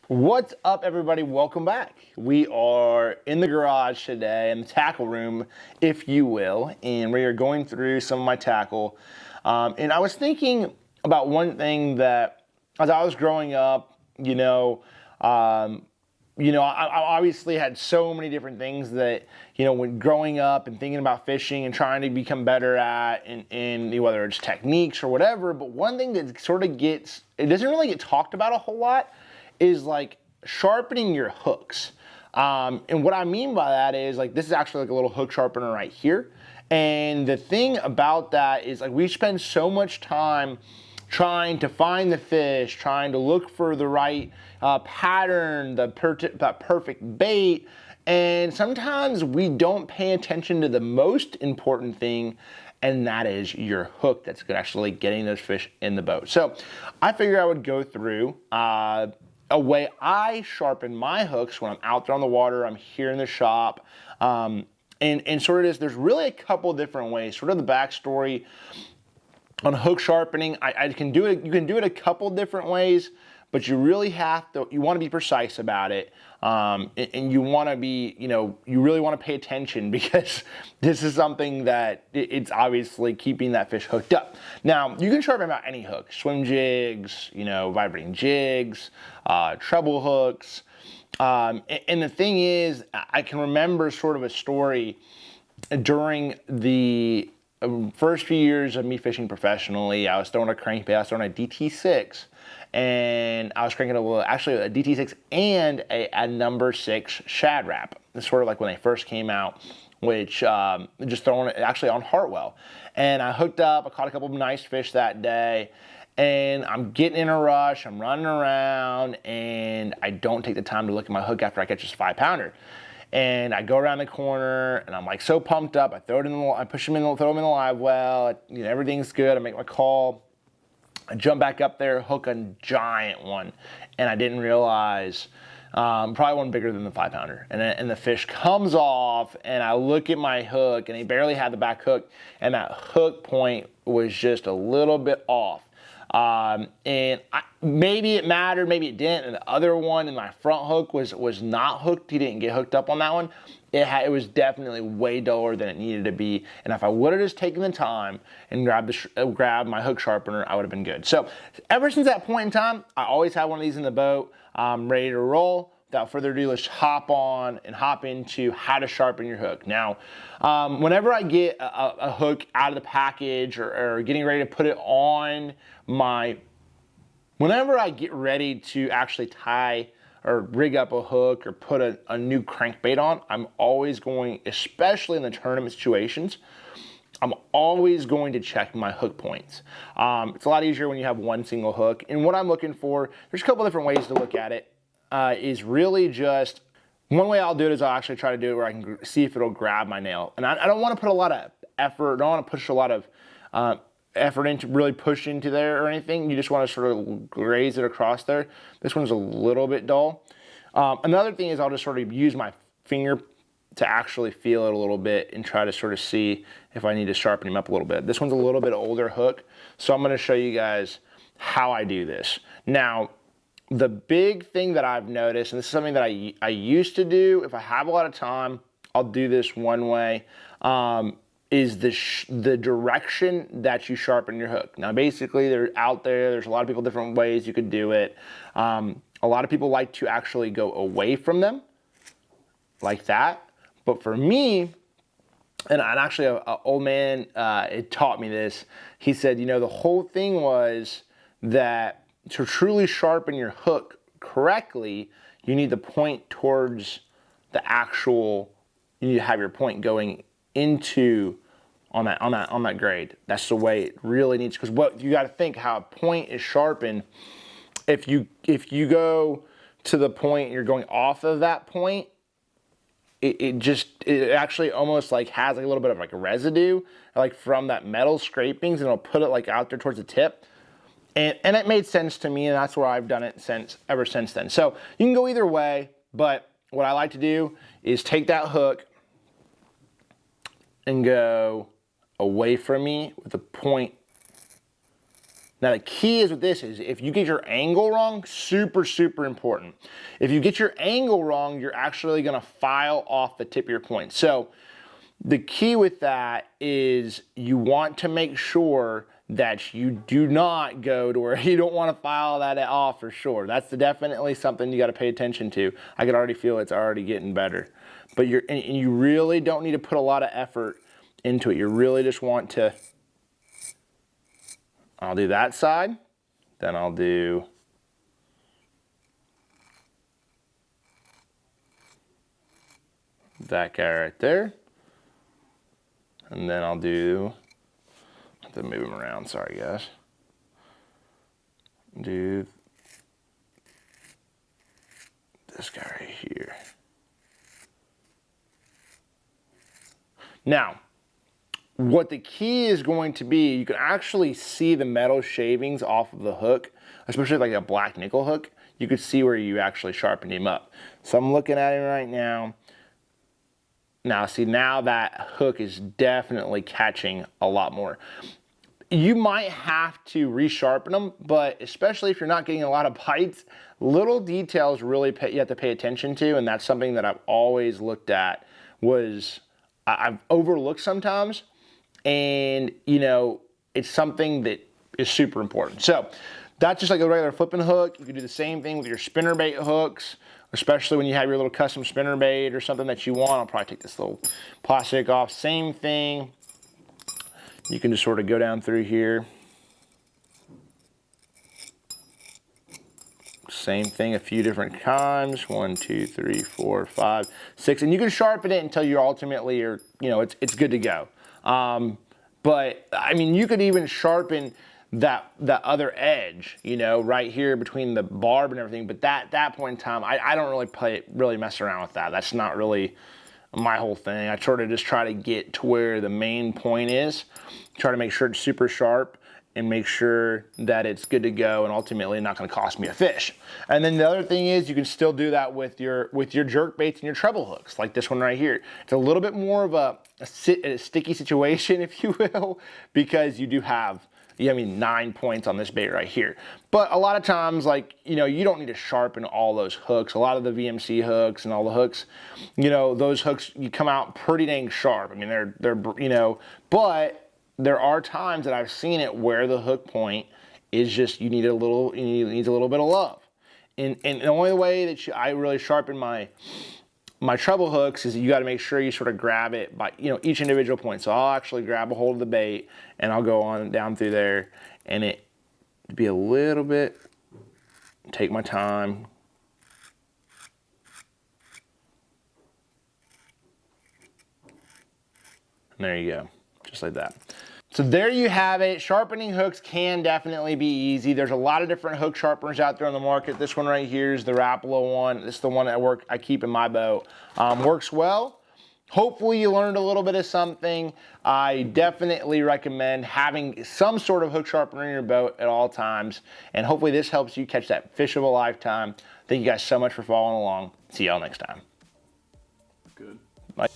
What's up, everybody? Welcome back. We are in the garage today, in the tackle room, if you will, and we are going through some of my tackle. And I was thinking about one thing that, as I was growing up, I obviously had so many different things that, when growing up and thinking about fishing and trying to become better at, and whether it's techniques or whatever. But one thing that sort of it doesn't really get talked about a whole lot, is like sharpening your hooks. And what I mean by that is, like, this is actually like a little hook sharpener right here. And the thing about that is, like, we spend so much time trying to find the fish, trying to look for the right pattern, that perfect bait. And sometimes we don't pay attention to the most important thing, and that is your hook that's actually getting those fish in the boat. So I figured I would go through a way I sharpen my hooks when I'm out there on the water, I'm here in the shop, and sort of there's really a couple different ways. Sort of the backstory on hook sharpening, you can do it a couple different ways, but you really you want to be precise about it, and you want to be, you really want to pay attention, because this is something that it's obviously keeping that fish hooked up. Now, you can sharpen about any hook, swim jigs, vibrating jigs, treble hooks, and the thing is, I can remember sort of a story during the first few years of me fishing professionally. I was throwing a crankbait, I was throwing a DT6, and I was cranking a DT6 and a number 6 Shad Rap. It's sort of like when they first came out, which just throwing it actually on Hartwell. And I hooked up, I caught a couple of nice fish that day, and I'm getting in a rush, I'm running around, and I don't take the time to look at my hook after I catch this 5-pounder. And I go around the corner, and I'm like so pumped up. I throw it I push him in, throw him in the live well. Everything's good. I make my call. I jump back up there, hook a giant one, and I didn't realize, probably one bigger than the 5-pounder. And the fish comes off, and I look at my hook, and he barely had the back hook, and that hook point was just a little bit off. Maybe it mattered, maybe it didn't. And the other one in my front hook was not hooked. He didn't get hooked up on that one. It was definitely way duller than it needed to be. And if I would have just taken the time and grabbed my hook sharpener, I would have been good. So ever since that point in time, I always had one of these in the boat, ready to roll. Without further ado, let's hop into how to sharpen your hook. Now, whenever I get a hook out of the package or getting ready to put it on whenever I get ready to actually tie or rig up a hook or put a new crankbait on, I'm always going, especially in the tournament situations, I'm always going to check my hook points. It's a lot easier when you have one single hook. And what I'm looking for, there's a couple different ways to look at it. Is really just, one way I'll do it is I'll actually try to do it where I can see if it'll grab my nail. And I don't want to put a lot of effort, don't want to push a lot of effort into really push into there or anything. You just want to sort of graze it across there. This one's a little bit dull. Another thing is I'll just sort of use my finger to actually feel it a little bit and try to sort of see if I need to sharpen him up a little bit. This one's a little bit older hook, so I'm going to show you guys how I do this. Now, the big thing that I've noticed, and this is something that I used to do, if I have a lot of time, I'll do this one way, is the direction that you sharpen your hook. Now, basically, there's a lot of people, different ways you could do it. A lot of people like to actually go away from them, like that. But for me, and actually an old man it taught me this, he said, the whole thing was that to truly sharpen your hook correctly, you need the point towards you need to have your point going into on that grade. That's the way it really needs, because what you got to think, how a point is sharpened, if you go to the point, you're going off of that point, it actually almost like has like a little bit of like a residue, like from that metal scrapings, and it'll put it like out there towards the tip. And it made sense to me, and that's where I've done it ever since then. So you can go either way, but what I like to do is take that hook and go away from me with a point Now the key is with this is if you get your angle wrong, super, super important. If you get your angle wrong, you're actually gonna file off the tip of your point. So the key with that is you want to make sure that you do not go to where you don't want to file that off for sure. That's definitely something you got to pay attention to. I can already feel it's already getting better. But you really don't need to put a lot of effort into it. You really just want to, I'll do that side, then I'll do that guy right there. And then I'll do, I have to move him around, sorry guys. Do this guy right here. Now, what the key is going to be, you can actually see the metal shavings off of the hook, especially like a black nickel hook. You could see where you actually sharpened him up. So I'm looking at him right now. Now, see, now that hook is definitely catching a lot more. You might have to resharpen them, but especially if you're not getting a lot of bites, little details really you have to pay attention to, and that's something that I've always looked at was I've overlooked sometimes, and you know, it's something that is super important. So that's just like a regular flipping hook. You can do the same thing with your spinnerbait hooks, especially when you have your little custom spinnerbait or something that you want. I'll probably take this little plastic off. Same thing. You can just sort of go down through here. Same thing a few different times. 1, 2, 3, 4, 5, 6. And you can sharpen it until you're ultimately, you know, it's good to go. But I mean, you could even sharpen that other edge, you know, right here between the barb and everything. But that point in time, I don't really mess around with that. That's not really my whole thing. I sort of just try to get to where the main point is, try to make sure it's super sharp and make sure that it's good to go and ultimately not going to cost me a fish. And then the other thing is you can still do that with your jerk baits and your treble hooks, like this one right here. It's a little bit more of a sticky situation, if you will, because you do have 9 points on this bait right here. But a lot of times, like, you know, you don't need to sharpen all those hooks. A lot of the VMC hooks and all the hooks, you know, those hooks, you come out pretty dang sharp. I mean, they're you know, but there are times that I've seen it where the hook point is just, needs a little bit of love. And the only way that I really sharpen my treble hooks is you got to make sure you sort of grab it by, you know, each individual point. So I'll actually grab a hold of the bait and I'll go on down through there and it be a little bit, take my time. And there you go, just like that. So there you have it. Sharpening hooks can definitely be easy. There's a lot of different hook sharpeners out there on the market. This one right here is the Rapala one. This is the one that I keep in my boat. Works well. Hopefully you learned a little bit of something. I definitely recommend having some sort of hook sharpener in your boat at all times. And hopefully this helps you catch that fish of a lifetime. Thank you guys so much for following along. See y'all next time. Good. Bye.